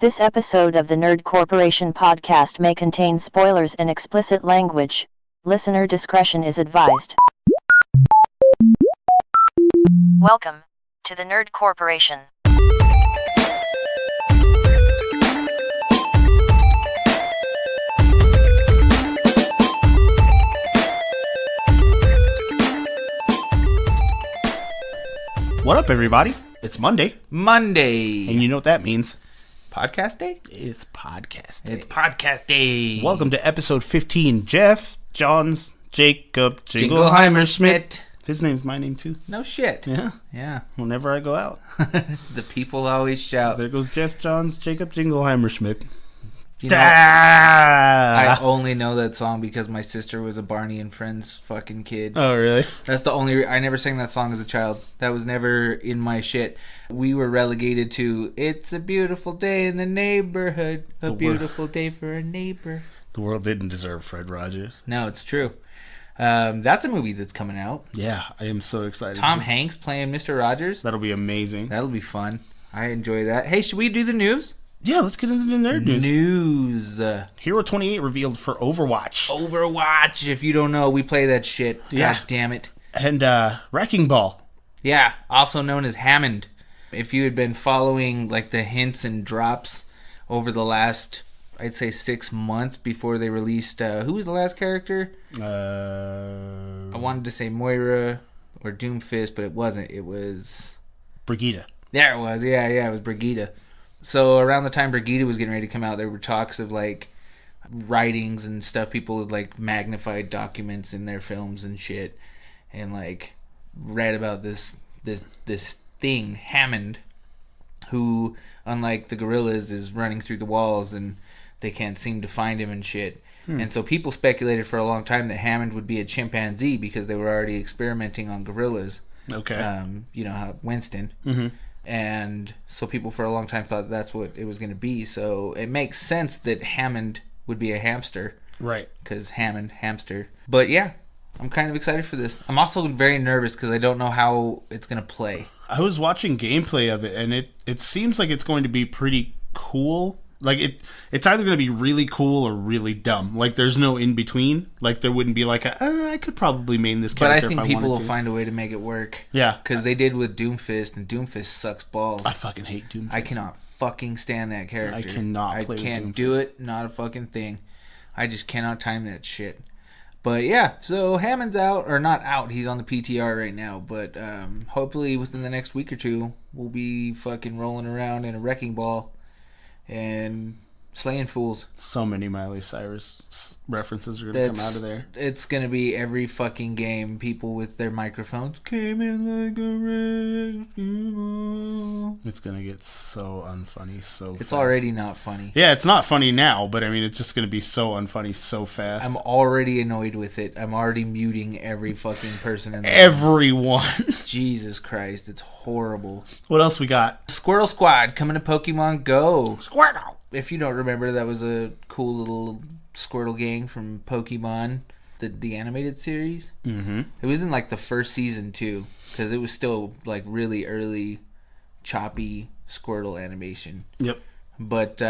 This episode of the Nerd Corporation podcast may contain spoilers and explicit language. Listener discretion is advised. Welcome to the Nerd Corporation. What up, everybody? It's Monday. Monday. And you know what that means? Podcast day? It's podcast day. It's podcast day. Welcome to episode 15. Geoff Johns, Jacob, Jinglehiemer, Schmidt. His name's my name, too. No shit. Yeah. Yeah. Whenever I go out. The people always shout. There goes Geoff Johns, Jacob, Jinglehiemer, Schmidt. You know, I only know that song because my sister was a Barney and Friends fucking kid. Oh, really? That's the only... I never sang that song as a child. That was never in my shit. We were relegated to It's a Beautiful Day in the Neighborhood. A beautiful day for a neighbor. The world didn't deserve Fred Rogers. No, it's true. That's a movie that's coming out. Yeah, I am so excited. Tom Hanks playing Mr. Rogers. That'll be amazing. That'll be fun. I enjoy that. Hey, should we do the news? Yeah, let's get into the nerd news. Hero 28 revealed for Overwatch. Overwatch. If you don't know, we play that shit. Yeah. God damn it. And Wrecking Ball. Yeah, also known as Hammond. If you had been following like the hints and drops over the last, I'd say 6 months before they released, who was the last character? I wanted to say Moira or Doomfist, but it wasn't. It was... Brigida. There it was. Yeah, it was Brigida. So around the time Brigida was getting ready to come out, there were talks of like writings and stuff. People had like magnified documents in their films and shit, and like read about this thing, Hammond, who, unlike the gorillas, is running through the walls and they can't seem to find him and shit. And so people speculated for a long time that Hammond would be a chimpanzee because they were already experimenting on gorillas. Okay. You know how Winston. Mm-hmm. And so people for a long time thought that's what it was going to be. So it makes sense that Hammond would be a hamster. Right. Because Hammond, hamster. But yeah, I'm kind of excited for this. I'm also very nervous because I don't know how it's going to play. I was watching gameplay of it, and it seems like it's going to be pretty cool. Like, it's either going to be really cool or really dumb. Like, there's no in-between. Like, there wouldn't be like I could probably main this character if I wanted to. But I think people will find a way to make it work. Yeah. Because they did with Doomfist, and Doomfist sucks balls. I fucking hate Doomfist. I cannot fucking stand that character. I cannot play with Doomfist. I can't do it. Not a fucking thing. I just cannot time that shit. But yeah, so Hammond's out, or not out, he's on the PTR right now, but hopefully within the next week or two, we'll be fucking rolling around in a wrecking ball and slaying fools. So many Miley Cyrus references are going to come out of there. It's going to be every fucking game, people with their microphones came in like a rescue ball. It's going to get so unfunny so fast. It's already not funny. Yeah, it's not funny now, but I mean, it's just going to be so unfunny so fast. I'm already annoyed with it. I'm already muting every fucking person in there. Everyone. Jesus Christ, it's horrible. What else we got? Squirtle Squad coming to Pokemon Go. Squirtle! If you don't remember, that was a cool little Squirtle gang from Pokemon, the animated series. Mm-hmm. It was in like the first season too, because it was still like really early, choppy Squirtle animation. Yep. But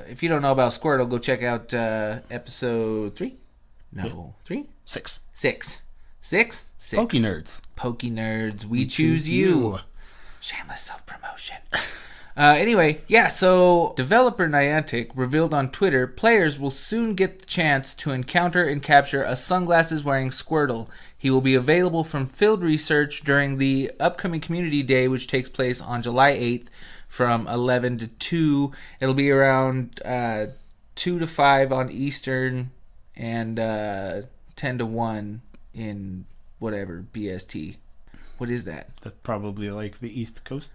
if you don't know about Squirtle, go check out episode 3. No, 3? 6. 6. 6? 6. Poke Nerds. Poke Nerds. We choose you. Shameless self-promotion. Anyway, yeah, so developer Niantic revealed on Twitter, players will soon get the chance to encounter and capture a sunglasses-wearing Squirtle. He will be available from field research during the upcoming Community Day, which takes place on July 8th from 11 to 2. It'll be around 2 to 5 on Eastern and 10 to 1 in whatever, BST. What is that? That's probably like the East Coast.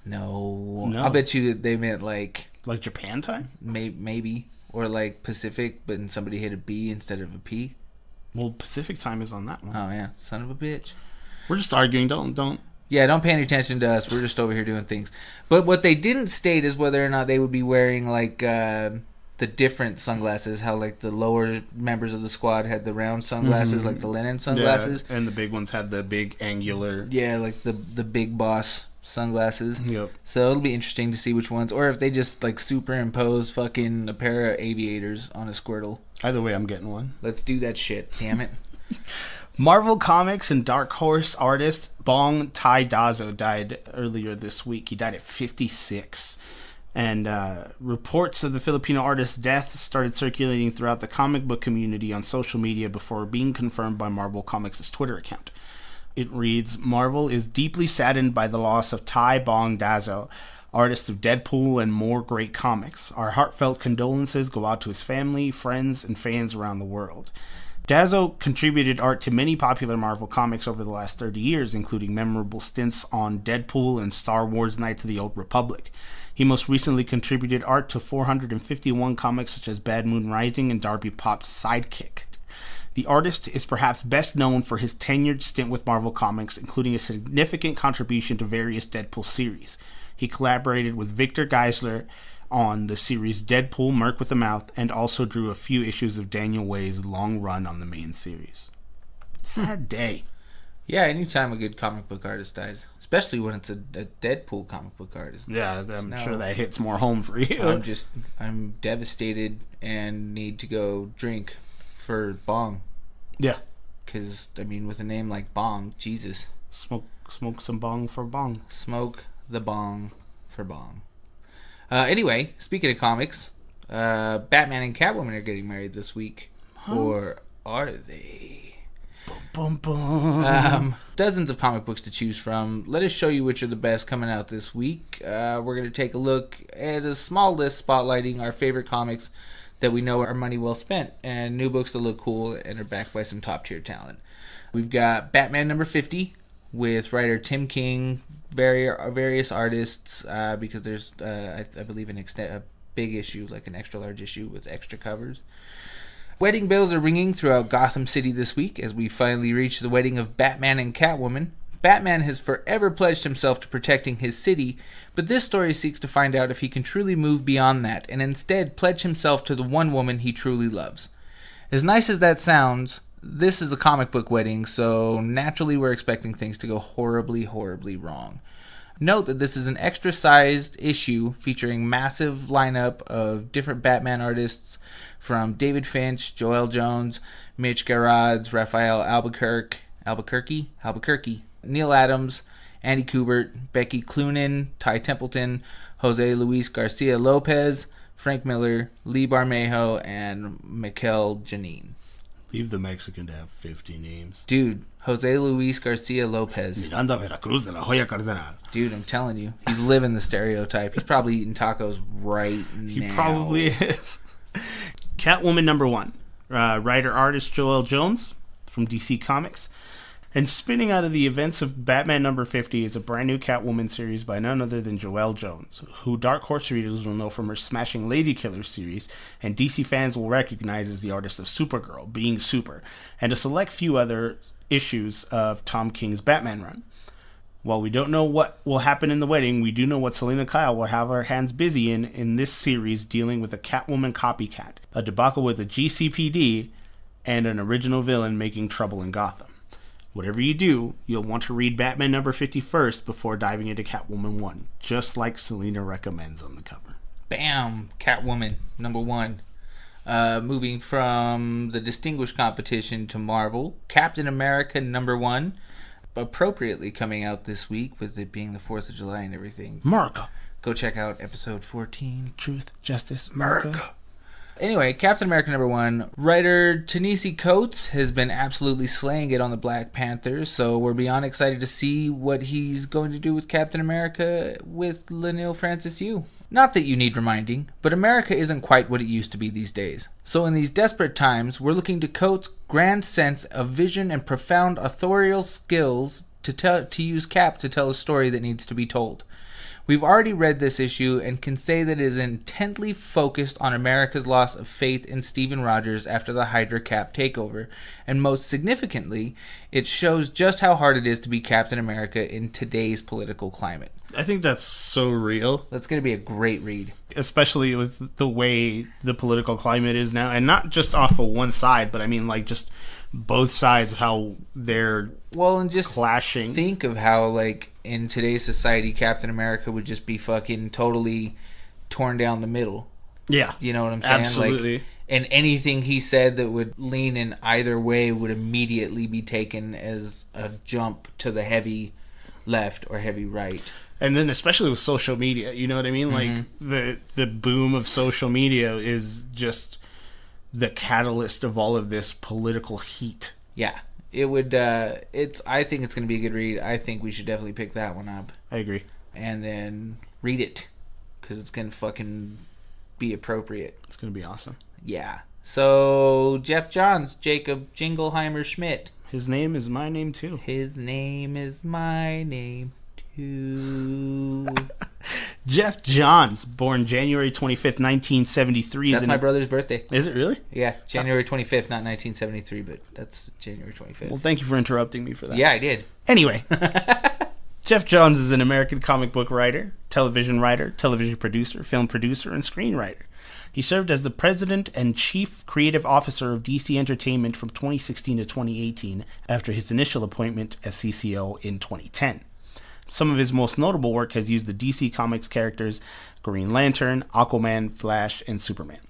No. I'll bet you they meant like Japan time? Maybe. Or like Pacific, but then somebody hit a B instead of a P. Well, Pacific time is on that one. Oh, yeah. Son of a bitch. We're just arguing. Don't. Yeah, don't pay any attention to us. We're just over here doing things. But what they didn't state is whether or not they would be wearing like the different sunglasses. How like the lower members of the squad had the round sunglasses, like the linen sunglasses. Yeah, and the big ones had the big angular. Yeah, like the big boss sunglasses. Yep. So it'll be interesting to see which ones, or if they just like superimpose fucking a pair of aviators on a Squirtle. Either way, I'm getting one. Let's do that shit. Damn it. Marvel Comics and Dark Horse artist Bong Tai-Dazo died earlier this week. He died at 56. And reports of the Filipino artist's death started circulating throughout the comic book community on social media before being confirmed by Marvel Comics' Twitter account. It reads, Marvel is deeply saddened by the loss of Tai Bong Dazo, artist of Deadpool and more great comics. Our heartfelt condolences go out to his family, friends, and fans around the world. Dazo contributed art to many popular Marvel comics over the last 30 years, including memorable stints on Deadpool and Star Wars Knights of the Old Republic. He most recently contributed art to 451 comics such as Bad Moon Rising and Darby Pop's Sidekick. The artist is perhaps best known for his tenured stint with Marvel Comics, including a significant contribution to various Deadpool series. He collaborated with Victor Geisler on the series Deadpool Merc with a Mouth, and also drew a few issues of Daniel Way's long run on the main series. Sad day. Yeah, anytime a good comic book artist dies, especially when it's a Deadpool comic book artist. Yeah, I'm sure that hits more home for you. I'm devastated and need to go drink for Bong. Yeah. Because, I mean, with a name like Bong, Jesus. Smoke some bong for bong. Smoke the bong for Bong. Anyway, speaking of comics, Batman and Catwoman are getting married this week. Huh? Or are they? Bum, bum, bum. Dozens of comic books to choose from. Let us show you which are the best coming out this week. We're going to take a look at a small list spotlighting our favorite comics that we know are money well spent, and new books that look cool and are backed by some top tier talent. We've got Batman number 50 with writer Tim King, various artists, because there's I believe a big issue, like an extra large issue with extra covers. Wedding bells are ringing throughout Gotham City this week as we finally reach the wedding of Batman and Catwoman. Batman has forever pledged himself to protecting his city, but this story seeks to find out if he can truly move beyond that and instead pledge himself to the one woman he truly loves. As nice as that sounds, this is a comic book wedding, so naturally we're expecting things to go horribly, horribly wrong. Note that this is an extra-sized issue featuring massive lineup of different Batman artists from David Finch, Joel Jones, Mitch Gerads, Raphael Albuquerque, Neil Adams, Andy Kubert, Becky Cloonan, Ty Templeton, Jose Luis Garcia Lopez, Frank Miller, Lee Barmejo, and Mikel Janine. Leave the Mexican to have 50 names. Dude, Jose Luis Garcia Lopez. Miranda Veracruz de la Joya Cardenal. Dude, I'm telling you, he's living the stereotype. He's probably eating tacos right now. He probably is. Catwoman number 1. Writer-artist Joel Jones from DC Comics. And spinning out of the events of Batman number 50 is a brand new Catwoman series by none other than Joelle Jones, who Dark Horse readers will know from her Smashing Lady Killer series, and DC fans will recognize as the artist of Supergirl, Being Super, and a select few other issues of Tom King's Batman run. While we don't know what will happen in the wedding, we do know what Selena Kyle will have her hands busy in this series, dealing with a Catwoman copycat, a debacle with a GCPD, and an original villain making trouble in Gotham. Whatever you do, you'll want to read Batman number 50 first before diving into Catwoman 1, just like Selena recommends on the cover. Bam! Catwoman number 1. Moving from the distinguished competition to Marvel, Captain America number 1, appropriately coming out this week with it being the 4th of July and everything. America! Go check out episode 14. Truth, Justice, America. Anyway, Captain America number 1. Writer Ta-Nehisi Coates has been absolutely slaying it on the Black Panther, so we're beyond excited to see what he's going to do with Captain America with Leinil Francis Yu. Not that you need reminding, but America isn't quite what it used to be these days. So in these desperate times, we're looking to Coates' grand sense of vision and profound authorial skills to use Cap to tell a story that needs to be told. We've already read this issue and can say that it is intently focused on America's loss of faith in Stephen Rogers after the Hydra Cap takeover, and most significantly, it shows just how hard it is to be Captain America in today's political climate. I think that's so real. That's going to be a great read. Especially with the way the political climate is now, and not just off of one side, but I mean like just both sides, how they're and just clashing. Think of how like in today's society, Captain America would just be fucking totally torn down the middle. Yeah. You know what I'm saying? Absolutely. Like, and anything he said that would lean in either way would immediately be taken as a jump to the heavy left or heavy right. And then especially with social media, you know what I mean? Like the boom of social media is just the catalyst of all of this political heat. Yeah. It would I think it's going to be a good read. I think we should definitely pick that one up. I agree. And then read it cuz it's going to fucking be appropriate. It's going to be awesome. Yeah. So, Geoff Johns, Jacob Jinglehiemer Schmidt. His name is my name, too. His name is my name, too. Geoff Johns, born January 25th, 1973. That's my brother's birthday. Is it really? Yeah, January 25th, not 1973, but that's January 25th. Well, thank you for interrupting me for that. Yeah, I did. Anyway, Geoff Johns is an American comic book writer, television producer, film producer, and screenwriter. He served as the president and chief creative officer of DC Entertainment from 2016 to 2018 after his initial appointment as CCO in 2010. Some of his most notable work has used the DC Comics characters Green Lantern, Aquaman, Flash, and Superman.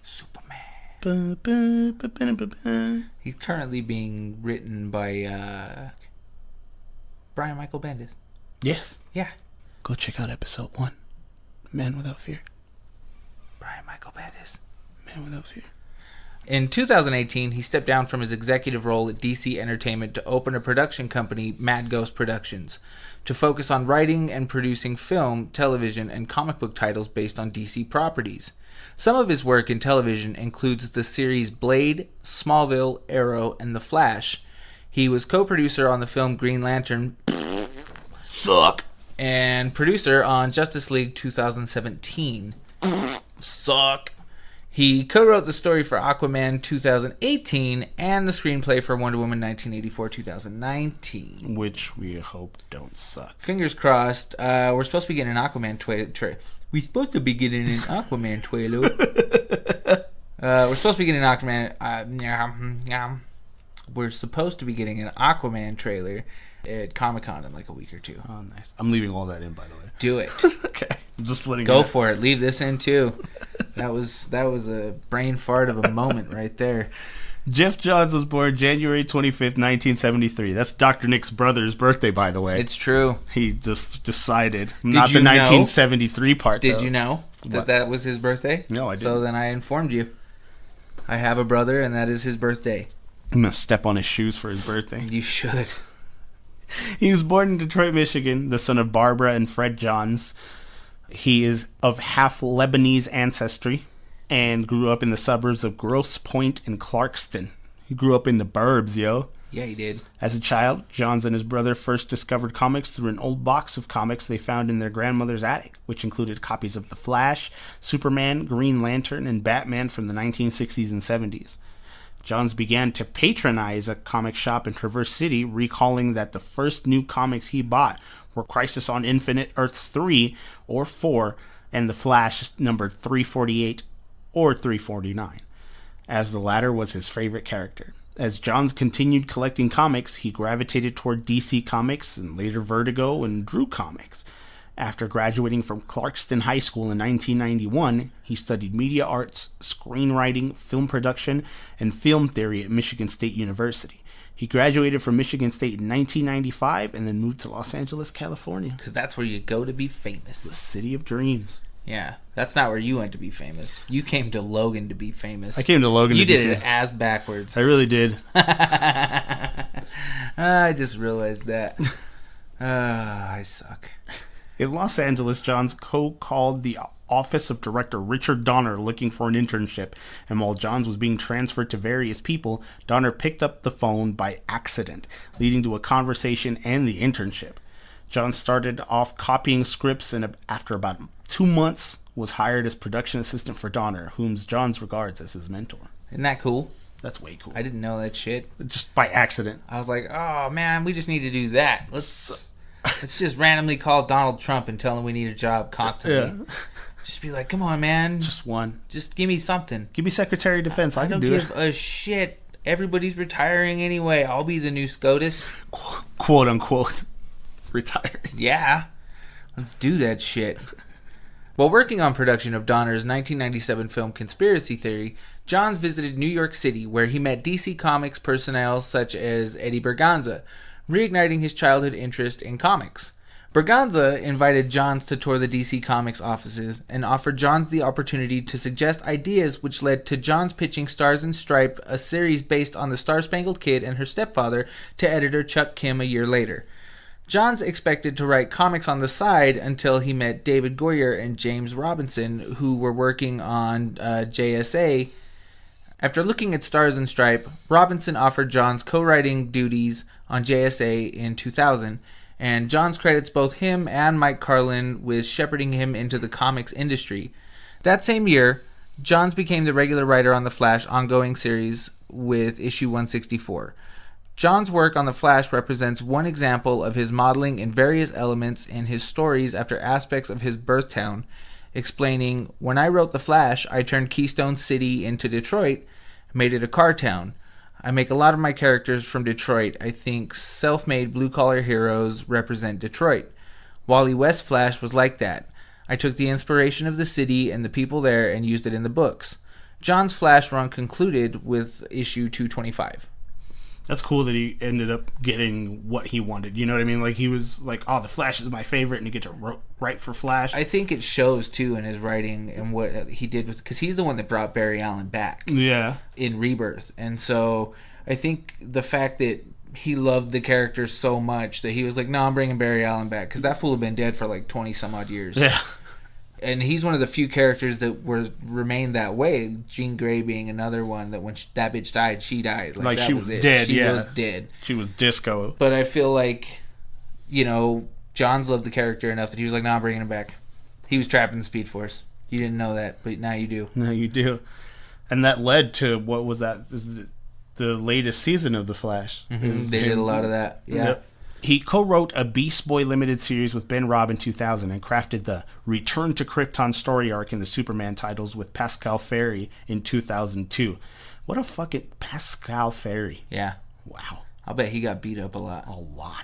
He's currently being written by Brian Michael Bendis. Yes. Yeah. Go check out episode 1. Man Without Fear. Brian Michael Bendis. Man Without Fear. In 2018, he stepped down from his executive role at DC Entertainment to open a production company, Mad Ghost Productions, to focus on writing and producing film, television, and comic book titles based on DC properties. Some of his work in television includes the series Blade, Smallville, Arrow, and The Flash. He was co-producer on the film Green Lantern. Suck! And producer on Justice League 2017. Suck. He co-wrote the story for Aquaman 2018 and the screenplay for Wonder Woman 1984-2019. Which we hope don't suck. Fingers crossed. We're supposed to be getting an Aquaman trailer. We're supposed to be getting an Aquaman trailer. We're supposed to be getting an Aquaman. We're supposed to be getting an Aquaman trailer at Comic-Con in like a week or two. Oh, nice. I'm leaving all that in, by the way. Do it. Okay. I'm just letting Go you for it. Leave this in too. That was a brain fart of a moment right there. Geoff Johns was born January 25th, 1973. That's Dr. Nick's brother's birthday, by the way. It's true. He just decided. Did Not the you know? 1973 part, Did though. you know that was his birthday? No, I didn't. So then I informed you. I have a brother, and that is his birthday. I'm going to step on his shoes for his birthday. You should. He was born in Detroit, Michigan, the son of Barbara and Fred Johns. He is of half Lebanese ancestry and grew up in the suburbs of Grosse Pointe and Clarkston. He grew up in the burbs, yo. Yeah, he did. As a child, Johns and his brother first discovered comics through an old box of comics they found in their grandmother's attic, which included copies of The Flash, Superman, Green Lantern, and Batman from the 1960s and 70s. Johns began to patronize a comic shop in Traverse City, recalling that the first new comics he bought were Crisis on Infinite Earths 3 or 4 and The Flash numbered 348 or 349, as the latter was his favorite character. As Johns continued collecting comics, he gravitated toward DC Comics and later Vertigo and Drew Comics. After graduating from Clarkston High School in 1991, he studied media arts, screenwriting, film production, and film theory at Michigan State University. He graduated from Michigan State in 1995 and then moved to Los Angeles, California. Because that's where you go to be famous. The city of dreams. Yeah, that's not where you went to be famous. You came to Logan to be famous. I came to Logan to be famous. You did it ass backwards. I really did. I just realized that. I suck. In Los Angeles, Johns called the office of director Richard Donner looking for an internship, and while Johns was being transferred to various people, Donner picked up the phone by accident, leading to a conversation and the internship. Johns started off copying scripts, and after about 2 months, was hired as production assistant for Donner, whom Johns regards as his mentor. Isn't that cool? That's way cool. I didn't know that shit. Just by accident. I was like, oh man, we just need to do that. Let's just randomly call Donald Trump and tell him we need a job constantly. Yeah. Just be like, come on, man. Just one. Just give me something. Give me Secretary of Defense. I can do it. I don't give a shit. Everybody's retiring anyway. I'll be the new SCOTUS. Quote unquote. retiring. Yeah. Let's do that shit. While working on production of Donner's 1997 film Conspiracy Theory, Johns visited New York City, where he met DC Comics personnel such as Eddie Berganza, reigniting his childhood interest in comics. Berganza invited Johns to tour the DC Comics offices and offered Johns the opportunity to suggest ideas, which led to Johns pitching Stars and Stripe, a series based on the Star-Spangled Kid and her stepfather, to editor Chuck Kim a year later. Johns expected to write comics on the side until he met David Goyer and James Robinson, who were working on JSA. After looking at Stars and Stripe, Robinson offered Johns co-writing duties on JSA in 2000, and Johns credits both him and Mike Carlin with shepherding him into the comics industry. That same year, Johns became the regular writer on the Flash ongoing series with issue 164. Johns' work on the Flash represents one example of his modeling in various elements in his stories after aspects of his birth town, explaining, "When I wrote the Flash, I turned Keystone City into Detroit, made it a car town. I make a lot of my characters from Detroit. I think self-made blue-collar heroes represent Detroit. Wally West Flash was like that. I took the inspiration of the city and the people there and used it in the books." Johns' Flash run concluded with issue 225. That's cool that he ended up getting what he wanted. You know what I mean? Like, he was like, oh, the Flash is my favorite, and you get to write for Flash. I think it shows, too, in his writing and what he did with... Because he's the one that brought Barry Allen back. Yeah. In Rebirth. And so I think the fact that he loved the character so much that he was like, no, I'm bringing Barry Allen back. Because that fool had been dead for like 20-some-odd years. Yeah. And he's one of the few characters that remained that way. Jean Grey being another one that when that bitch died, she died. Like that she was dead, She was dead. She was disco. But I feel like, you know, Johns loved the character enough that he was like, no, I'm bringing him back. He was trapped in the Speed Force. You didn't know that, but now you do. Now you do. And that led to, what was that? The latest season of The Flash. Mm-hmm. They did a lot of that. Yeah. Yep. He co-wrote a Beast Boy limited series with Ben Robb in 2000 and crafted the Return to Krypton story arc in the Superman titles with Pascal Ferry in 2002. What a fucking Pascal Ferry. Yeah. Wow. I'll bet he got beat up a lot.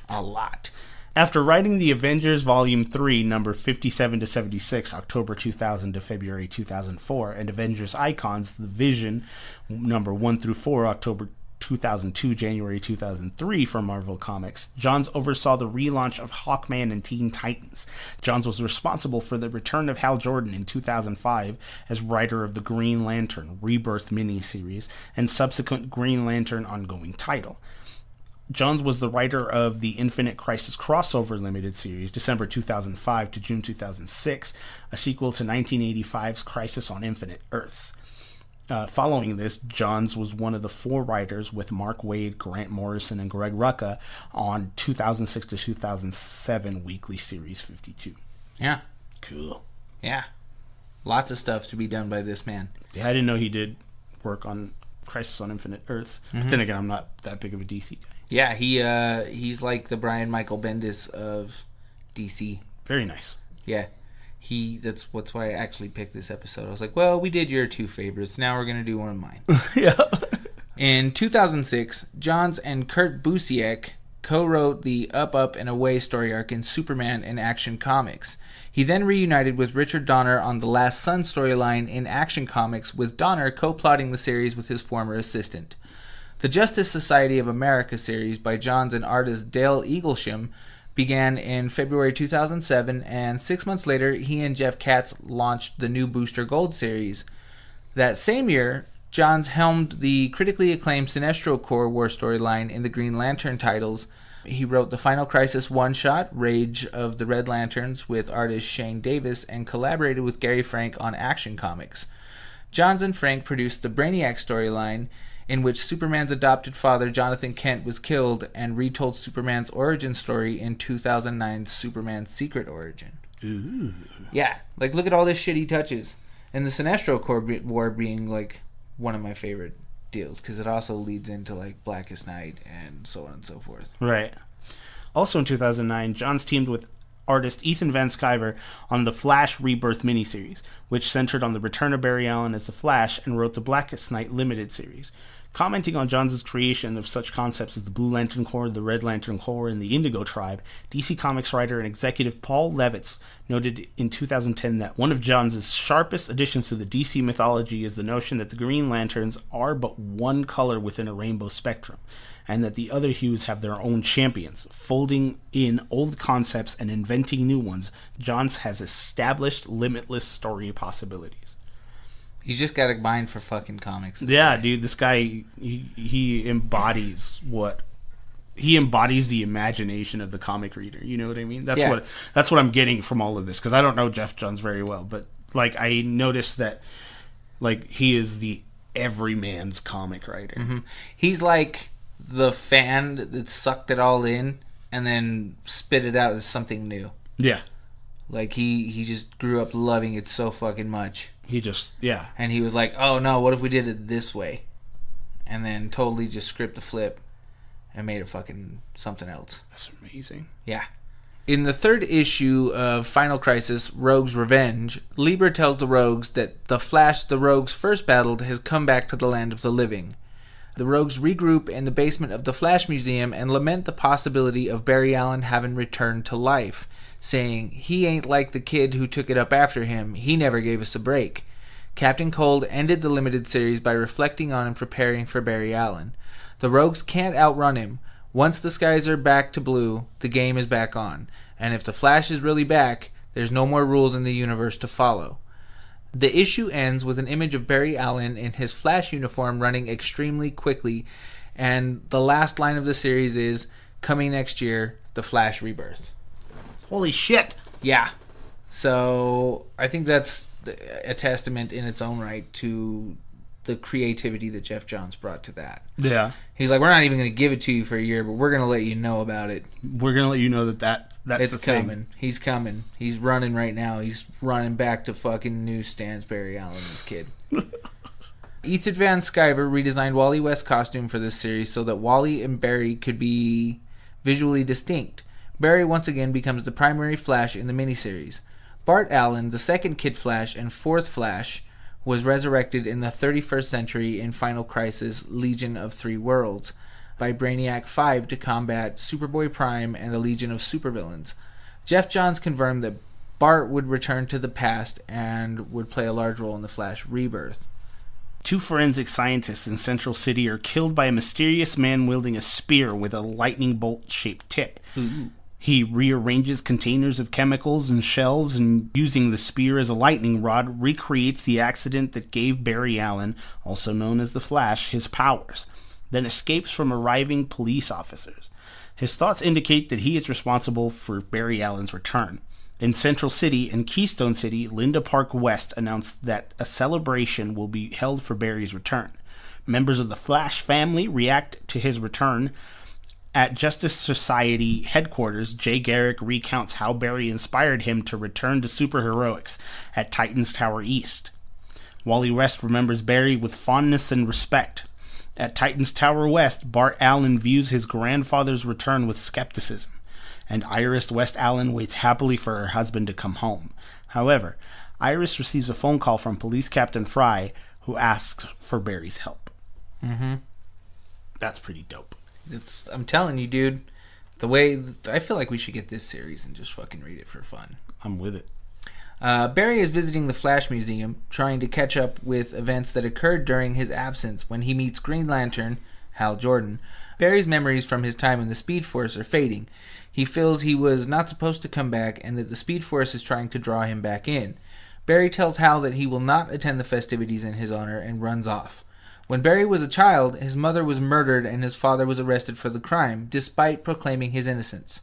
A lot. After writing The Avengers Volume 3, number 57 to 76, October 2000 to February 2004, and Avengers Icons, The Vision, number 1 through 4, October 2002, January 2003 for Marvel Comics, Johns oversaw the relaunch of Hawkman and Teen Titans. Johns was responsible for the return of Hal Jordan in 2005 as writer of the Green Lantern Rebirth miniseries and subsequent Green Lantern ongoing title. Johns was the writer of the Infinite Crisis crossover limited series, December 2005 to June 2006, a sequel to 1985's Crisis on Infinite Earths. Following this, Johns was one of the 4 writers with Mark Waid, Grant Morrison, and Greg Rucka on 2006 to 2007 Weekly Series 52. Yeah. Cool. Yeah. Lots of stuff to be done by this man. Yeah, I didn't know he did work on Crisis on Infinite Earths. Mm-hmm. But then again, I'm not that big of a DC guy. Yeah, he's like the Brian Michael Bendis of DC. Very nice. Yeah. That's why I actually picked this episode. I was like, well, we did your 2 favorites. Now we're going to do one of mine. Yeah. In 2006, Johns and Kurt Busiek co-wrote the Up, Up, and Away story arc in Superman and Action Comics. He then reunited with Richard Donner on the Last Son storyline in Action Comics, with Donner co-plotting the series with his former assistant. The Justice Society of America series by Johns and artist Dale Eaglesham began in February 2007, and 6 months later, he and Jeff Katz launched the new Booster Gold series. That same year, Johns helmed the critically acclaimed Sinestro Corps War storyline in the Green Lantern titles. He wrote the Final Crisis one-shot, Rage of the Red Lanterns, with artist Shane Davis, and collaborated with Gary Frank on Action Comics. Johns and Frank produced the Brainiac storyline, in which Superman's adopted father, Jonathan Kent, was killed, and retold Superman's origin story in 2009's Superman Secret Origin. Ooh. Yeah, like, look at all this shit he touches. And the Sinestro Corps War being, like, one of my favorite deals, because it also leads into, like, Blackest Night and so on and so forth. Right. Also in 2009, Johns teamed with artist Ethan Van Sciver on the Flash Rebirth miniseries, which centered on the return of Barry Allen as the Flash, and wrote the Blackest Night limited series. Commenting on Johns' creation of such concepts as the Blue Lantern Corps, the Red Lantern Corps, and the Indigo Tribe, DC Comics writer and executive Paul Levitz noted in 2010 that one of Johns' sharpest additions to the DC mythology is the notion that the Green Lanterns are but one color within a rainbow spectrum, and that the other hues have their own champions. Folding in old concepts and inventing new ones, Johns has established limitless story possibilities. He's just got a mind for fucking comics. Yeah, dude, this guy, he embodies the imagination of the comic reader. You know what I mean? That's what I'm getting from all of this, because I don't know Geoff Johns very well, but like I noticed that like he is the everyman's comic writer. Mm-hmm. He's like the fan that sucked it all in and then spit it out as something new. Yeah. Like he just grew up loving it so fucking much. And he was like, oh no, what if we did it this way? And then totally just script the flip and made it fucking something else. That's amazing. Yeah. In the third issue of Final Crisis, Rogue's Revenge, Lieber tells the Rogues that the Flash the Rogues first battled has come back to the land of the living. The Rogues regroup in the basement of the Flash Museum and lament the possibility of Barry Allen having returned to life, saying, he ain't like the kid who took it up after him. He never gave us a break. Captain Cold ended the limited series by reflecting on and preparing for Barry Allen. The Rogues can't outrun him. Once the skies are back to blue, the game is back on. And if the Flash is really back, there's no more rules in the universe to follow. The issue ends with an image of Barry Allen in his Flash uniform running extremely quickly, and the last line of the series is, coming next year, The Flash Rebirth. Holy shit! Yeah. So I think that's a testament in its own right to the creativity that Geoff Johns brought to that. Yeah. He's like, we're not even going to give it to you for a year, but we're going to let you know about it. We're going to let you know that's it's coming. Thing. He's coming. He's running right now. He's running back to fucking newsstands, Barry Allen, this kid. Ethan Van Sciver redesigned Wally West's costume for this series so that Wally and Barry could be visually distinct. Barry once again becomes the primary Flash in the miniseries. Bart Allen, the second Kid Flash and fourth Flash, was resurrected in the 31st century in Final Crisis Legion of Three Worlds by Brainiac 5 to combat Superboy Prime and the Legion of Supervillains. Geoff Johns confirmed that Bart would return to the past and would play a large role in the Flash Rebirth. Two forensic scientists in Central City are killed by a mysterious man wielding a spear with a lightning bolt-shaped tip. Ooh. He rearranges containers of chemicals and shelves, and using the spear as a lightning rod, recreates the accident that gave Barry Allen, also known as the Flash, his powers, then escapes from arriving police officers. His thoughts indicate that he is responsible for Barry Allen's return. In Central City and Keystone City, Linda Park West announced that a celebration will be held for Barry's return. Members of the Flash family react to his return. At Justice Society headquarters, Jay Garrick recounts how Barry inspired him to return to superheroics at Titan's Tower East. Wally West remembers Barry with fondness and respect. At Titan's Tower West, Bart Allen views his grandfather's return with skepticism, and Iris West Allen waits happily for her husband to come home. However, Iris receives a phone call from Police Captain Fry, who asks for Barry's help. Mm-hmm. That's pretty dope. I'm telling you, dude, the way I feel like we should get this series and just fucking read it for fun. I'm with it. Barry is visiting the Flash Museum, trying to catch up with events that occurred during his absence when he meets Green Lantern, Hal Jordan. Barry's memories from his time in the Speed Force are fading. He feels he was not supposed to come back and that the Speed Force is trying to draw him back in. Barry tells Hal that he will not attend the festivities in his honor and runs off. When Barry was a child, his mother was murdered and his father was arrested for the crime, despite proclaiming his innocence.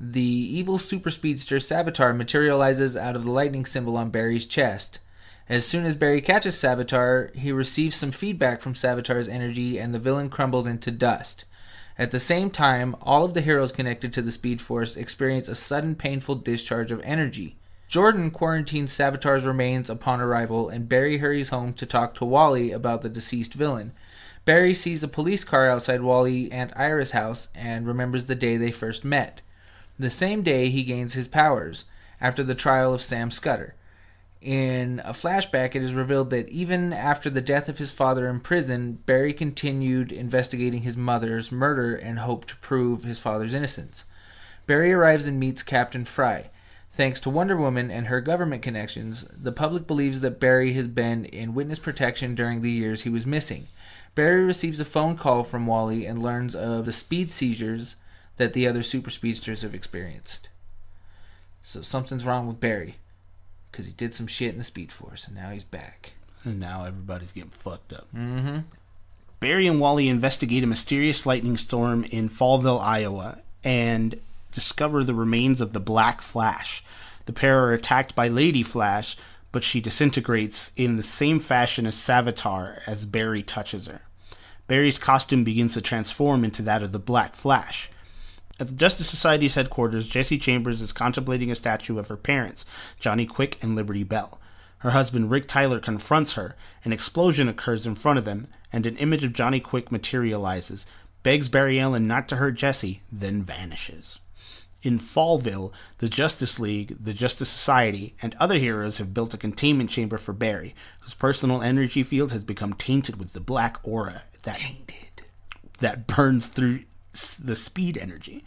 The evil super speedster Savitar materializes out of the lightning symbol on Barry's chest. As soon as Barry catches Savitar, he receives some feedback from Savitar's energy and the villain crumbles into dust. At the same time, all of the heroes connected to the Speed Force experience a sudden painful discharge of energy. Jordan quarantines Savitar's remains upon arrival, and Barry hurries home to talk to Wally about the deceased villain. Barry sees a police car outside Wally and Iris' house and remembers the day they first met. The same day he gains his powers, after the trial of Sam Scudder. In a flashback, it is revealed that even after the death of his father in prison, Barry continued investigating his mother's murder and hoped to prove his father's innocence. Barry arrives and meets Captain Fry. Thanks to Wonder Woman and her government connections, the public believes that Barry has been in witness protection during the years he was missing. Barry receives a phone call from Wally and learns of the speed seizures that the other super speedsters have experienced. So something's wrong with Barry. Because he did some shit in the Speed Force, and now he's back. And now everybody's getting fucked up. Mm-hmm. Barry and Wally investigate a mysterious lightning storm in Fallville, Iowa, and discover the remains of the Black Flash. The pair are attacked by Lady Flash, but she disintegrates in the same fashion as Savitar as Barry touches her. Barry's costume begins to transform into that of the Black Flash. At the Justice Society's headquarters, Jessie Chambers is contemplating a statue of her parents, Johnny Quick and Liberty Bell. Her husband, Rick Tyler, confronts her. An explosion occurs in front of them, and an image of Johnny Quick materializes, begs Barry Allen not to hurt Jessie, then vanishes. In Fallville, the Justice League, the Justice Society, and other heroes have built a containment chamber for Barry, whose personal energy field has become tainted with the black aura that burns through the speed energy.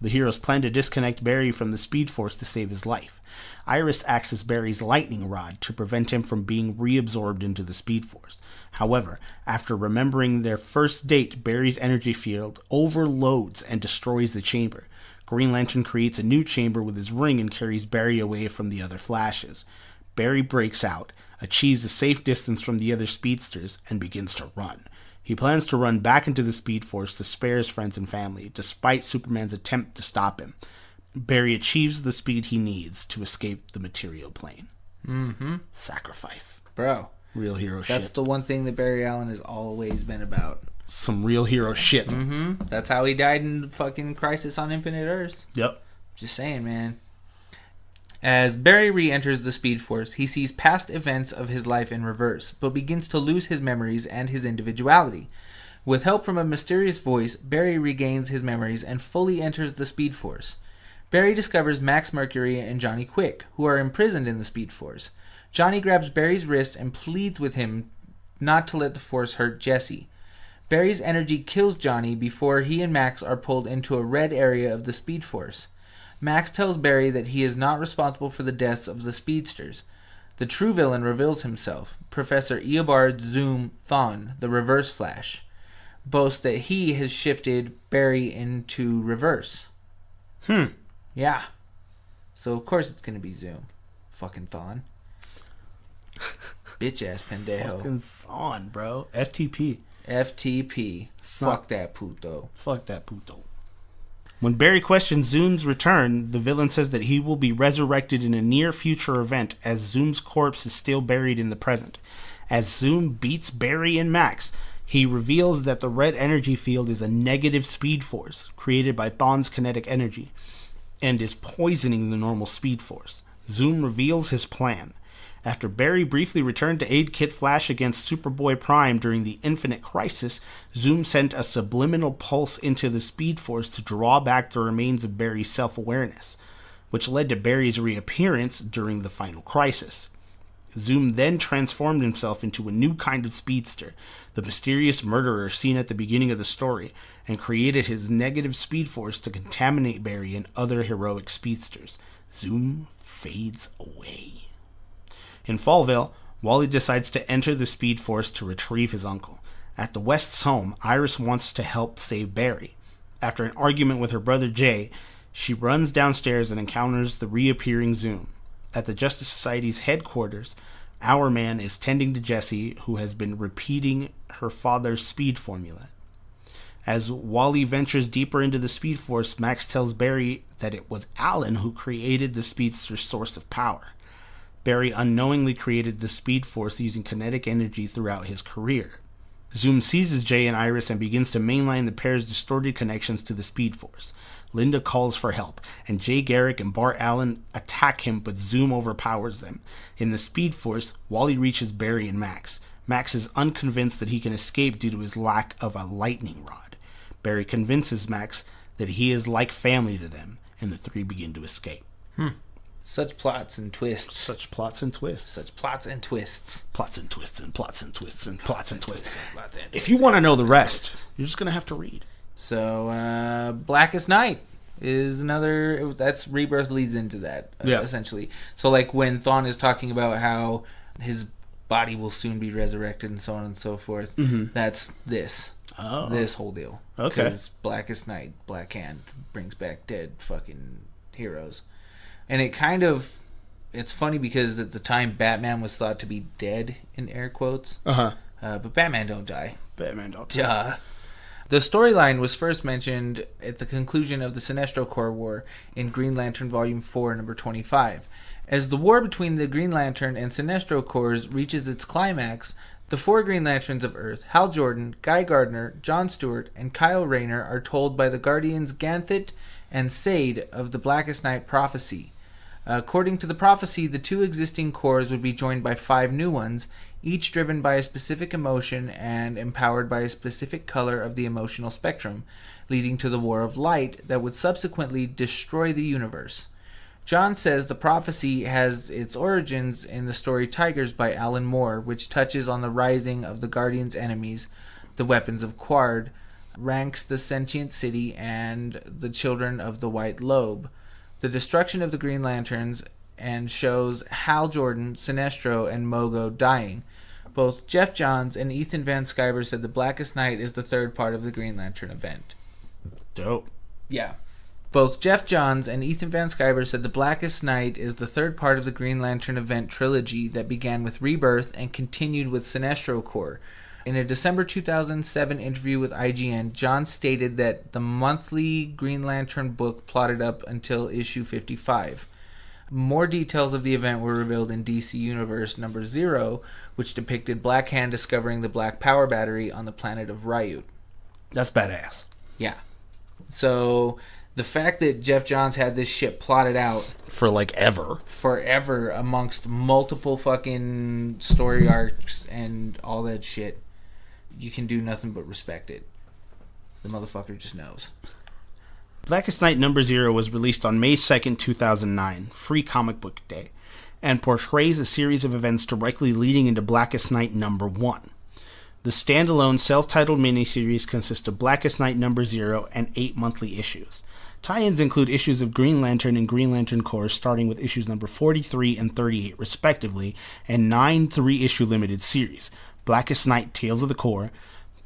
The heroes plan to disconnect Barry from the Speed Force to save his life. Iris acts as Barry's lightning rod to prevent him from being reabsorbed into the Speed Force. However, after remembering their first date, Barry's energy field overloads and destroys the chamber. Green Lantern creates a new chamber with his ring and carries Barry away from the other Flashes. Barry breaks out, achieves a safe distance from the other speedsters, and begins to run. He plans to run back into the Speed Force to spare his friends and family, despite Superman's attempt to stop him. Barry achieves the speed he needs to escape the material plane. Mm-hmm. Sacrifice. Bro. Real hero shit. That's the one thing that Barry Allen has always been about. Some real hero shit. Mm-hmm. That's how he died in fucking Crisis on Infinite Earths. Yep. Just saying, man. As Barry re-enters the Speed Force, he sees past events of his life in reverse, but begins to lose his memories and his individuality. With help from a mysterious voice, Barry regains his memories and fully enters the Speed Force. Barry discovers Max Mercury and Johnny Quick, who are imprisoned in the Speed Force. Johnny grabs Barry's wrist and pleads with him not to let the Force hurt Jessie. Barry's energy kills Johnny before he and Max are pulled into a red area of the Speed Force. Max tells Barry that he is not responsible for the deaths of the speedsters. The true villain reveals himself. Professor Eobard Zoom Thawne, the Reverse Flash, boasts that he has shifted Barry into reverse. Yeah. So of course it's gonna be Zoom. Fucking Thawne. Bitch ass pendejo. Fucking Thawne, bro. FTP. FTP. Fuck that puto. Fuck that puto. When Barry questions Zoom's return, the villain says that he will be resurrected in a near-future event as Zoom's corpse is still buried in the present. As Zoom beats Barry and Max, he reveals that the red energy field is a negative speed force created by Thawne's kinetic energy and is poisoning the normal speed force. Zoom reveals his plan. After Barry briefly returned to aid Kid Flash against Superboy Prime during the Infinite Crisis, Zoom sent a subliminal pulse into the Speed Force to draw back the remains of Barry's self-awareness, which led to Barry's reappearance during the final crisis. Zoom then transformed himself into a new kind of speedster, the mysterious murderer seen at the beginning of the story, and created his negative Speed Force to contaminate Barry and other heroic speedsters. Zoom fades away. In Fallville, Wally decides to enter the Speed Force to retrieve his uncle. At the West's home, Iris wants to help save Barry. After an argument with her brother Jay, she runs downstairs and encounters the reappearing Zoom. At the Justice Society's headquarters, Our Man is tending to Jessie, who has been repeating her father's speed formula. As Wally ventures deeper into the Speed Force, Max tells Barry that it was Alan who created the speedster's source of power. Barry unknowingly created the Speed Force using kinetic energy throughout his career. Zoom seizes Jay and Iris and begins to mainline the pair's distorted connections to the Speed Force. Linda calls for help, and Jay Garrick and Bart Allen attack him, but Zoom overpowers them. In the Speed Force, Wally reaches Barry and Max. Max is unconvinced that he can escape due to his lack of a lightning rod. Barry convinces Max that he is like family to them, and the three begin to escape. Such plots and twists. Such plots and twists. Such plots and twists. Plots and twists and plots and twists and plots and twists. If you want to know the rest, you're just going to have to read. So, Blackest Night is another... That's Rebrth leads into that, essentially. So, like, when Thawne is talking about how his body will soon be resurrected and so on and so forth, that's this. Oh. This whole deal. Okay. Because Blackest Night, Black Hand, brings back dead fucking heroes. And it kind of... It's funny because at the time, Batman was thought to be dead, in air quotes. But Batman don't die. Batman don't die. Duh. The storyline was first mentioned at the conclusion of the Sinestro Corps War in Green Lantern Volume 4, number 25. As the war between the Green Lantern and Sinestro Corps reaches its climax, the 4 Green Lanterns of Earth, Hal Jordan, Guy Gardner, John Stewart, and Kyle Rayner, are told by the Guardians Ganthet and Sade of the Blackest Night prophecy. According to the prophecy, the 2 existing corps would be joined by 5 new ones, each driven by a specific emotion and empowered by a specific color of the emotional spectrum, leading to the War of Light that would subsequently destroy the universe. John says the prophecy has its origins in the story Tigers by Alan Moore, which touches on the rising of the Guardians' enemies, the weapons of Quard, ranks the sentient city, and the children of the White Lobe, the destruction of the Green Lanterns, and shows Hal Jordan, Sinestro, and Mogo dying. Both Geoff Johns and Ethan Van Sciver said the Blackest Night is the 3rd part of the Green Lantern event. Dope. Yeah. Both Geoff Johns and Ethan Van Sciver said the Blackest Night is the 3rd part of the Green Lantern event trilogy that began with Rebrth and continued with Sinestro Corps. In a December 2007 interview with IGN, John stated that the monthly Green Lantern book plotted up until issue 55. More details of the event were revealed in DC Universe number 0, which depicted Black Hand discovering the Black Power Battery on the planet of Ryut. That's badass. Yeah. So, the fact that Geoff Johns had this shit plotted out... For, like, ever. Forever, amongst multiple fucking story arcs and all that shit, you can do nothing but respect it. The motherfucker just knows. Blackest Night number 0 was released on May 2nd, 2009, Free Comic Book Day, and portrays a series of events directly leading into Blackest Night number 1. The standalone self-titled miniseries consists of Blackest Night number 0 and 8 monthly issues. Tie-ins include issues of Green Lantern and Green Lantern Corps starting with issues number 43 and 38 respectively, and 9 3-issue limited series. Blackest Night Tales of the Corps,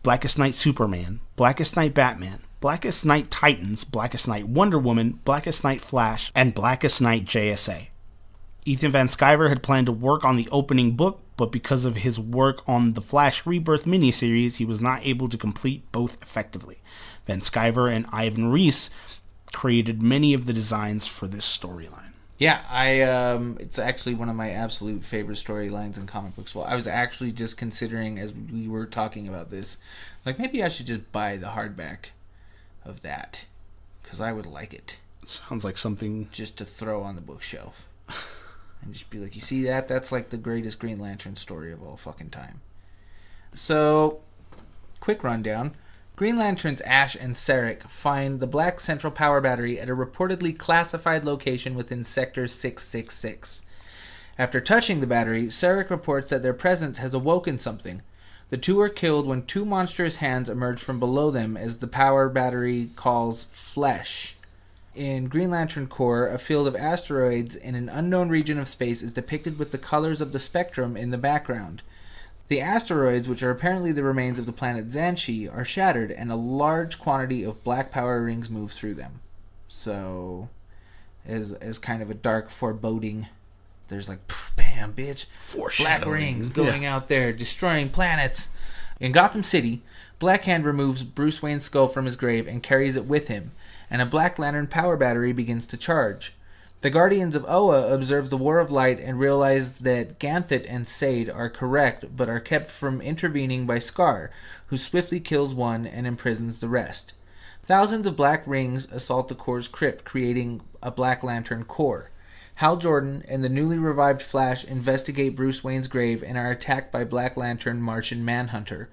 Blackest Night Superman, Blackest Night Batman, Blackest Night Titans, Blackest Night Wonder Woman, Blackest Night Flash, and Blackest Night JSA. Ethan Van Sciver had planned to work on the opening book, but because of his work on the Flash Rebrth miniseries, he was not able to complete both effectively. Van Sciver and Ivan Reis created many of the designs for this storyline. Yeah, it's actually one of my absolute favorite storylines in comic books. Well, I was actually just considering, as we were talking about this, like maybe I should just buy the hardback of that, because I would like it. Sounds like something just to throw on the bookshelf. And just be like, you see that? That's like the greatest Green Lantern story of all fucking time. So, quick rundown. Green Lanterns Ash and Sarek find the Black Central Power Battery at a reportedly classified location within Sector 666. After touching the battery, Sarek reports that their presence has awoken something. The 2 are killed when 2 monstrous hands emerge from below them as the power battery calls flesh. In Green Lantern Corps, a field of asteroids in an unknown region of space is depicted with the colors of the spectrum in the background. The asteroids, which are apparently the remains of the planet Xanshi, are shattered, and a large quantity of black power rings move through them. So, as kind of a dark foreboding, there's like, bam, bitch, black rings going out there, destroying planets. In Gotham City, Black Hand removes Bruce Wayne's skull from his grave and carries it with him, and a Black Lantern power battery begins to charge. The Guardians of Oa observe the War of Light and realize that Ganthet and Sade are correct, but are kept from intervening by Scar, who swiftly kills one and imprisons the rest. Thousands of black rings assault the Corps' crypt, creating a Black Lantern Corps. Hal Jordan and the newly revived Flash investigate Bruce Wayne's grave and are attacked by Black Lantern Martian Manhunter.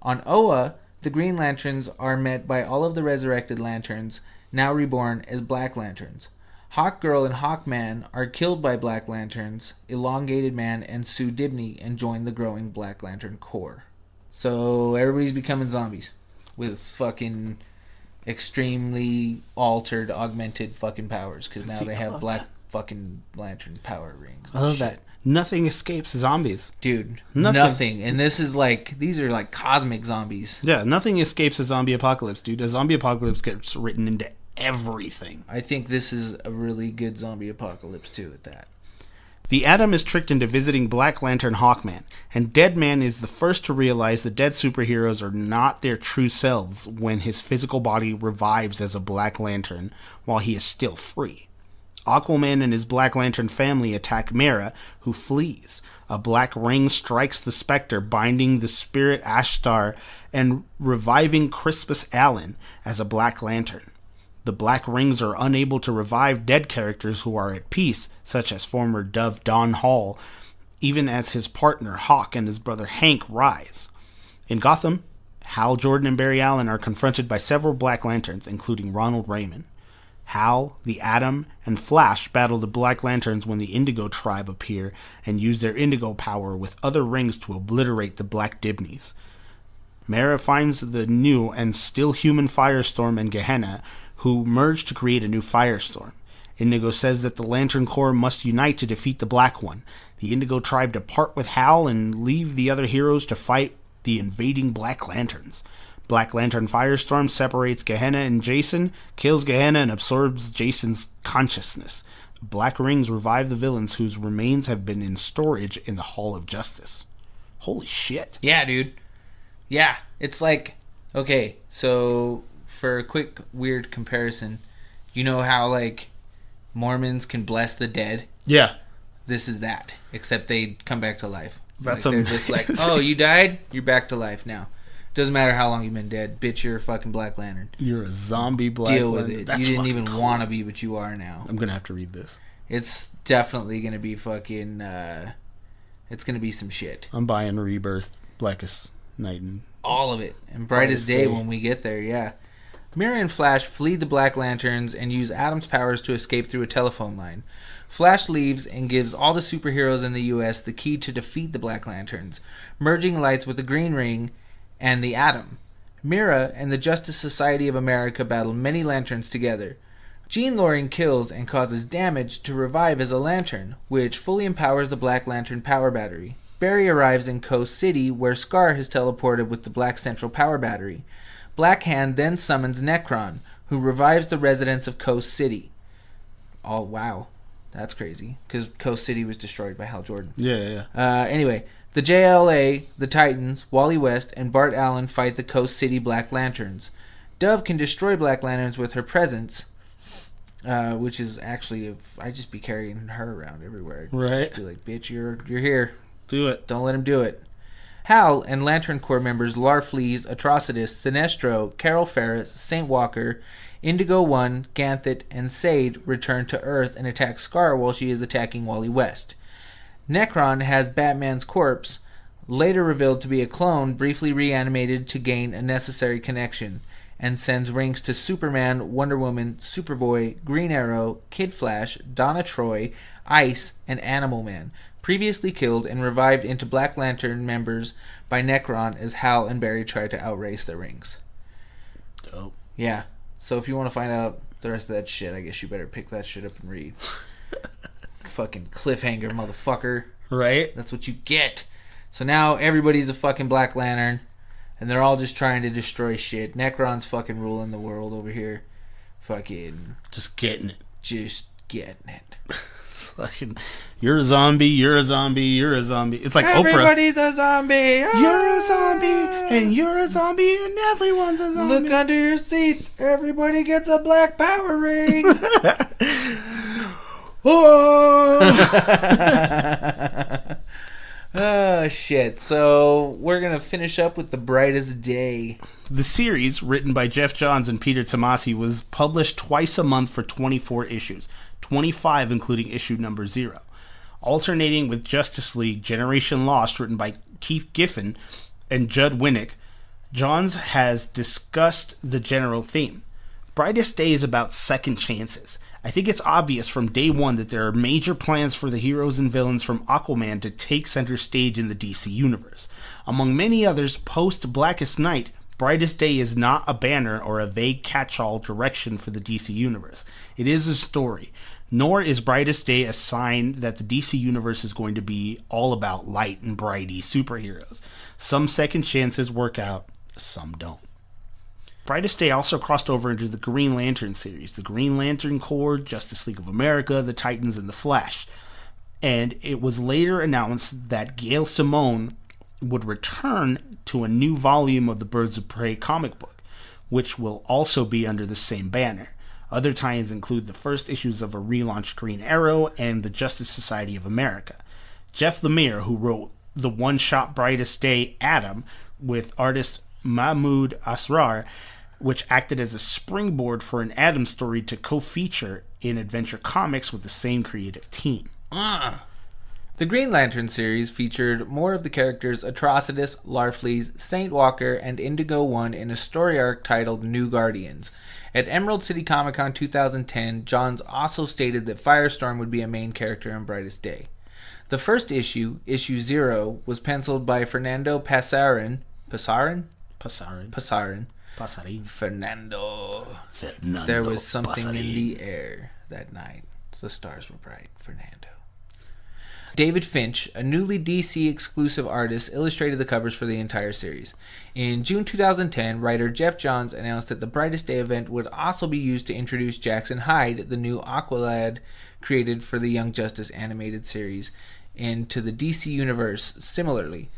On Oa, the Green Lanterns are met by all of the resurrected Lanterns, now reborn as Black Lanterns. Hawkgirl and Hawkman are killed by Black Lanterns, Elongated Man and Sue Dibney, and join the growing Black Lantern Corps. So everybody's becoming zombies with fucking extremely altered, augmented fucking powers because now they have Black fucking Lantern power rings. I love that. Nothing escapes zombies. Dude, nothing. And this is like, these are like cosmic zombies. Yeah, nothing escapes a zombie apocalypse, dude. A zombie apocalypse gets written into everything. I think this is a really good zombie apocalypse too at that. The Atom is tricked into visiting Black Lantern Hawkman, and Deadman is the first to realize the dead superheroes are not their true selves when his physical body revives as a Black Lantern while he is still free. Aquaman and his Black Lantern family attack Mera, who flees. A black ring strikes the Spectre, binding the spirit Ashtar and reviving Crispus Allen as a Black Lantern. The Black Rings are unable to revive dead characters who are at peace, such as former Dove Don Hall, even as his partner Hawk and his brother Hank rise. In Gotham, Hal Jordan and Barry Allen are confronted by several Black Lanterns, including Ronald Raymond. Hal, the Atom, and Flash battle the Black Lanterns when the Indigo Tribe appear and use their Indigo power with other rings to obliterate the Black Dibneys. Mera finds the new and still human Firestorm and Gehenna, who merge to create a new Firestorm. Indigo says that the Lantern Corps must unite to defeat the Black One. The Indigo Tribe depart with Hal and leave the other heroes to fight the invading Black Lanterns. Black Lantern Firestorm separates Gehenna and Jason, kills Gehenna, and absorbs Jason's consciousness. Black Rings revive the villains whose remains have been in storage in the Hall of Justice. Holy shit. Yeah, dude. Yeah, it's like, okay, so for a quick weird comparison, you know how like Mormons can bless the dead? Yeah. This is that, except they come back to life. That's like, they're just like, oh, you died? You're back to life now. Doesn't matter how long you've been dead. Bitch, you're a fucking Black Lantern. You're a zombie Black Deal Lantern. with it. That's you didn't even cool. want to be, but you are now. I'm going to have to read this. It's definitely going to be fucking, it's going to be some shit. I'm buying Rebrth, Blackest Night. And all of it. And Brightest Day when we get there, yeah. Mera and Flash flee the Black Lanterns and use Atom's powers to escape through a telephone line. Flash leaves and gives all the superheroes in the U.S. the key to defeat the Black Lanterns, merging lights with the Green Ring and the Atom. Mera and the Justice Society of America battle many lanterns together. Jean Loring kills and causes damage to revive as a lantern, which fully empowers the Black Lantern power battery. Barry arrives in Coast City, where Scar has teleported with the Black Central power battery. Black Hand then summons Nekron, who revives the residents of Coast City. Oh, wow. That's crazy, because Coast City was destroyed by Hal Jordan. Yeah. Anyway, the JLA, the Titans, Wally West, and Bart Allen fight the Coast City Black Lanterns. Dove can destroy Black Lanterns with her presence, which is actually, I just be carrying her around everywhere. Right. Just be like, bitch, you're here. Do it. Don't let him do it. Hal and Lantern Corps members Larfleeze, Atrocitus, Sinestro, Carol Ferris, Saint Walker, Indigo One, Ganthet, and Sade return to Earth and attack Scar while she is attacking Wally West. Nekron has Batman's corpse, later revealed to be a clone, briefly reanimated to gain a necessary connection, and sends rings to Superman, Wonder Woman, Superboy, Green Arrow, Kid Flash, Donna Troy, Ice, and Animal Man, previously killed and revived into Black Lantern members by Nekron as Hal and Barry try to outrace their rings. Dope. Yeah. So if you want to find out the rest of that shit, I guess you better pick that shit up and read. Fucking cliffhanger, motherfucker. Right? That's what you get. So now everybody's a fucking Black Lantern, and they're all just trying to destroy shit. Nekron's fucking ruling the world over here. Fucking... Just getting it. Just getting it. Fucking, you're a zombie, you're a zombie, you're a zombie. It's like Everybody's Oprah. a zombie. You're a zombie, and you're a zombie, and everyone's a zombie. Look under your seats. Everybody gets a black power ring. Oh, shit. So we're going to finish up with The Brightest Day. The series, written by Geoff Johns and Peter Tomasi, was published twice a month for 24 issues, 25 including issue number 0. Alternating with Justice League Generation Lost, written by Keith Giffen and Judd Winnick, Johns has discussed the general theme. Brightest Day is about second chances, I think it's obvious from day one that there are major plans for the heroes and villains from Aquaman to take center stage in the DC universe. Among many others, post Blackest Night, Brightest Day is not a banner or a vague catch-all direction for the DC universe. It is a story. Nor is Brightest Day a sign that the DC universe is going to be all about light and brighty superheroes. Some second chances work out, some don't. Brightest Day also crossed over into the Green Lantern series, the Green Lantern Corps, Justice League of America, the Titans, and the Flash. And it was later announced that Gail Simone would return to a new volume of the Birds of Prey comic book, which will also be under the same banner. Other tie-ins include the first issues of a relaunched Green Arrow and the Justice Society of America. Jeff Lemire, who wrote the one-shot Brightest Day Atom with artist Mahmoud Asrar, which acted as a springboard for an Atom story to co-feature in Adventure Comics with the same creative team. The Green Lantern series featured more of the characters Atrocitus, Larfleeze, Saint Walker, and Indigo One in a story arc titled New Guardians. At Emerald City Comic Con 2010, Johns also stated that Firestorm would be a main character in Brightest Day. The first issue, issue 0, was penciled by Fernando Pasarin. Fernando. There was something in the air that night. The stars were bright. Fernando. David Finch, a newly DC exclusive artist, illustrated the covers for the entire series. In June 2010, writer Geoff Johns announced that the Brightest Day event would also be used to introduce Jackson Hyde, the new Aqualad created for the Young Justice animated series, into the DC universe similarly.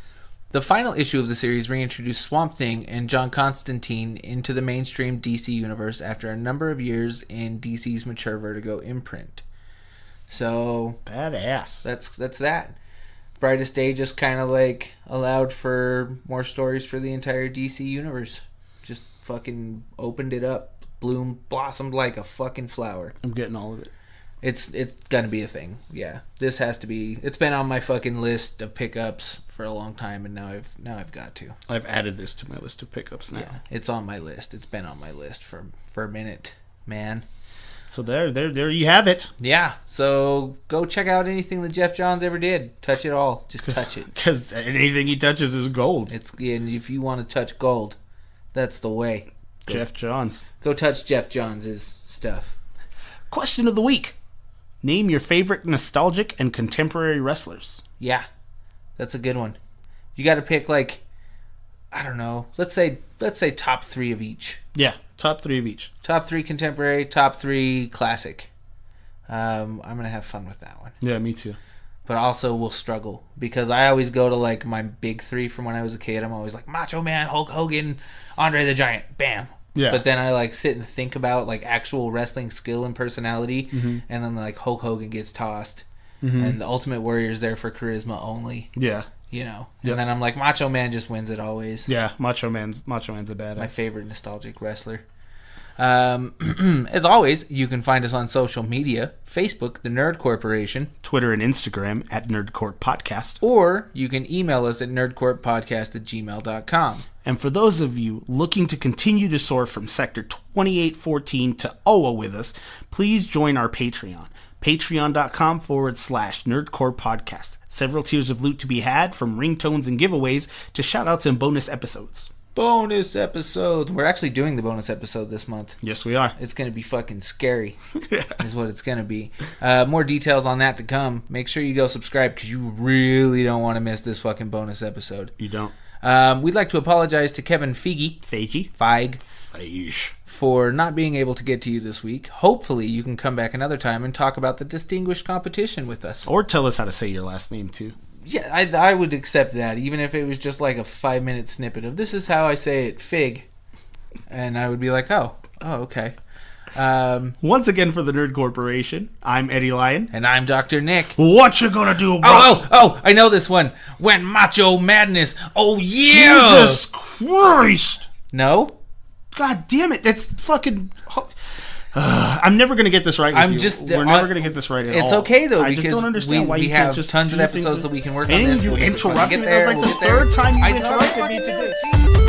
The final issue of the series reintroduced Swamp Thing and John Constantine into the mainstream DC universe after a number of years in DC's mature Vertigo imprint. So badass. That's that. Brightest Day just kind of like allowed for more stories for the entire DC universe. Just fucking opened it up, blossomed like a fucking flower. I'm getting all of it. It's gonna be a thing. Yeah, this has to be. It's been on my fucking list of pickups for a long time, and now I've got to. I've added this to my list of pickups now. Yeah, it's on my list. It's been on my list for a minute, man. So there you have it. Yeah. So go check out anything that Geoff Johns ever did. Touch it all. Just touch it. Because anything he touches is gold. And if you want to touch gold, that's the way. Geoff Johns. Go touch Geoff Johns' stuff. Question of the week. Name your favorite nostalgic and contemporary wrestlers. Yeah, that's a good one. You got to pick like, I don't know. Let's say top 3 of each. Yeah, top 3 of each. Top 3 contemporary, top 3 classic. I'm gonna have fun with that one. Yeah, me too. But also we'll struggle because I always go to like my big 3 from when I was a kid. I'm always like Macho Man, Hulk Hogan, Andre the Giant, bam. Yeah. But then I like sit and think about like actual wrestling skill and personality, and then like Hulk Hogan gets tossed, and the Ultimate Warrior's there for charisma only. Yeah. You know, and then I'm like Macho Man just wins it always. Yeah, Macho Man's a badass. My favorite nostalgic wrestler. As always, you can find us on social media: Facebook, The Nerd Corporation, Twitter and Instagram at Nerdcorp Podcast, or you can email us at nerdcorppodcast@gmail.com. And for those of you looking to continue to soar from Sector 2814 to OWA with us, please join our Patreon. Patreon.com/Nerdcore Podcast. Several tiers of loot to be had, from ringtones and giveaways to shoutouts and bonus episodes. Bonus episodes. We're actually doing the bonus episode this month. Yes, we are. It's going to be fucking scary, is what it's going to be. More details on that to come. Make sure you go subscribe because you really don't want to miss this fucking bonus episode. You don't. We'd like to apologize to Kevin Feige for not being able to get to you this week. Hopefully you can come back another time and talk about the distinguished competition with us. Or tell us how to say your last name too. Yeah, I would accept that, even if it was just like a 5-minute snippet of this is how I say it, Fig. And I would be like, oh, okay. Once again for the Nerd Corporation, I'm Eddie Lyon. And I'm Dr. Nick. What you gonna do about Oh, I know this one. When Macho Madness. Oh, yeah! Jesus Christ! No? God damn it, that's fucking... I'm never gonna get this right with you. We're never gonna get this right at all. It's okay, though, I because just don't understand why you can't just tons of do episodes things that we can work on and this. you interrupted me. That was like the there. third time you I interrupted me today. Jesus.